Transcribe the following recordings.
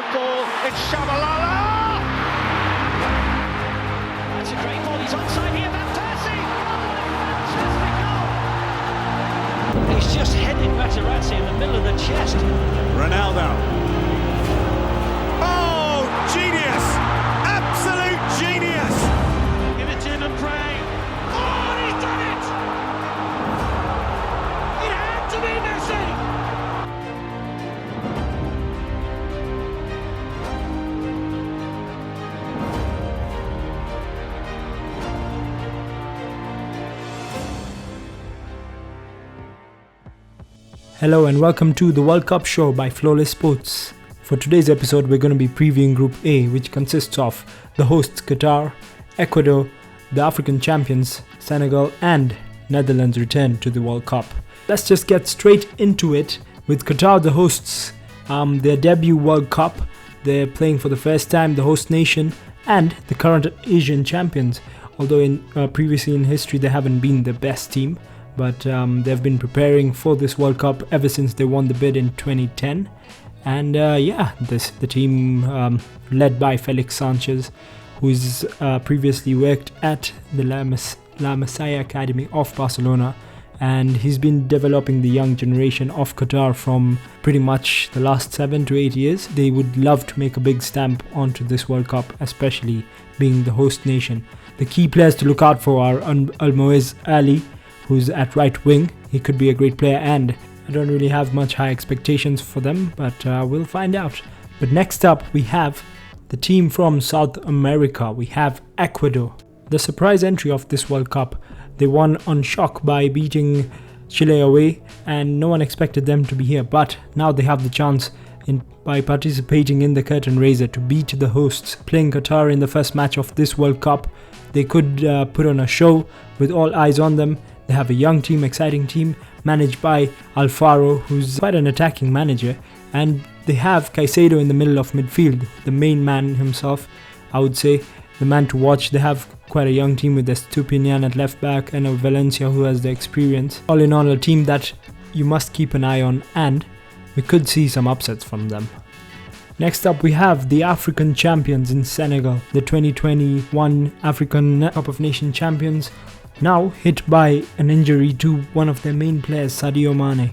good ball, it's Shabalala! That's a great ball, he's onside here, Van Persie! Oh, fantastic goal! He's just headed Materazzi in the middle of the chest. Ronaldo. Oh, genius! Absolute genius! Give it to him and pray. Oh, he's done it! It had to be Messi! Hello and welcome to the World Cup show by Flowless Sports. For today's episode, we're going to be previewing Group A, which consists of the hosts Qatar, Ecuador, the African champions Senegal, and Netherlands return to the World Cup. Let's just get straight into it with Qatar, the hosts, their debut World Cup. They're playing for the first time, the host nation, and the current Asian champions. Although previously in history they haven't been the best team. But they've been preparing for this World Cup ever since they won the bid in 2010. And the team led by Felix Sanchez, who's previously worked at the La Masia Academy of Barcelona. And he's been developing the young generation of Qatar from pretty much the last 7 to 8 years. They would love to make a big stamp onto this World Cup, especially being the host nation. The key players to look out for are Almoez Ali, who's at right wing. He could be a great player, and I don't really have much high expectations for them, but we'll find out. But next up we have the team from South America. We have Ecuador, the surprise entry of this World Cup. They won on shock by beating Chile away, and no one expected them to be here, but now they have the chance by participating in the curtain raiser to beat the hosts. Playing Qatar in the first match of this World Cup, they could put on a show with all eyes on them. They have a young team, exciting team, managed by Alfaro, who's quite an attacking manager. And they have Caicedo in the middle of midfield, the main man himself, I would say, the man to watch. They have quite a young team with Estupinian at left back and a Valencia who has the experience. All in all, a team that you must keep an eye on, and we could see some upsets from them. Next up we have the African champions in Senegal, the 2021 African Cup of Nations champions, now hit by an injury to one of their main players, Sadio Mane.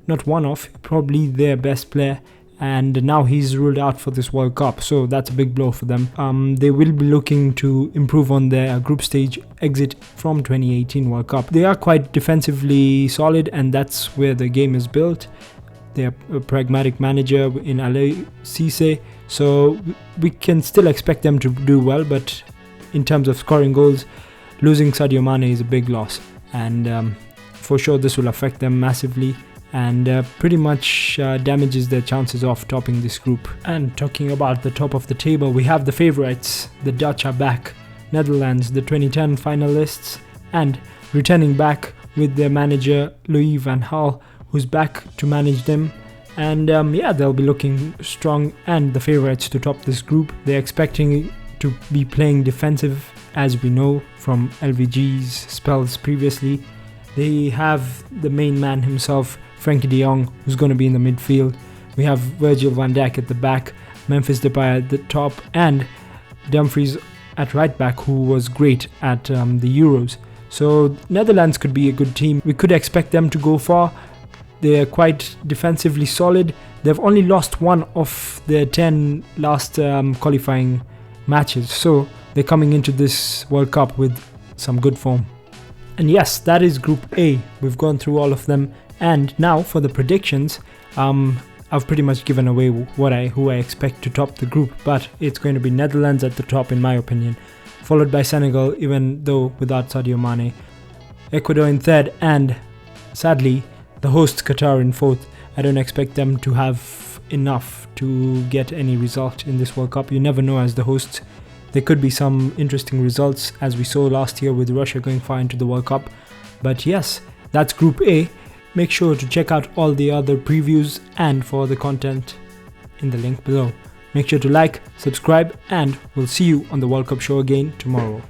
Not one of, probably their best player, and now he's ruled out for this World Cup, so that's a big blow for them. They will be looking to improve on their group stage exit from 2018 World Cup. They are quite defensively solid, and that's where the game is built. They're a pragmatic manager in Aliou Cisse, so we can still expect them to do well, but in terms of scoring goals, losing Sadio Mane is a big loss, and for sure this will affect them massively and pretty much damages their chances of topping this group. And talking about the top of the table, we have the favourites. The Dutch are back, Netherlands, the 2010 finalists, and returning back with their manager Louis van Gaal, who's back to manage them. And they'll be looking strong and the favourites to top this group. They're expecting to be playing defensive, as we know from LVG's spells previously. They have the main man himself, Frenkie de Jong, who's going to be in the midfield. We have Virgil van Dijk at the back, Memphis Depay at the top, and Dumfries at right back, who was great at the Euros. So Netherlands could be a good team. We could expect them to go far. They're quite defensively solid. They've only lost one of their 10 last qualifying matches, so they're coming into this World Cup with some good form. And yes, that is Group A. We've gone through all of them, and now for the predictions, I've pretty much given away who I expect to top the group, but it's going to be Netherlands at the top in my opinion, followed by Senegal, even though without Sadio Mane, Ecuador in third, and sadly the hosts Qatar in fourth. I don't expect them to have enough to get any result in this World Cup. You never know as the hosts. There could be some interesting results, as we saw last year with Russia going far into the World Cup. But yes, that's Group A. Make sure to check out all the other previews and for the content in the link below. Make sure to like, subscribe, and we'll see you on the World Cup show again tomorrow.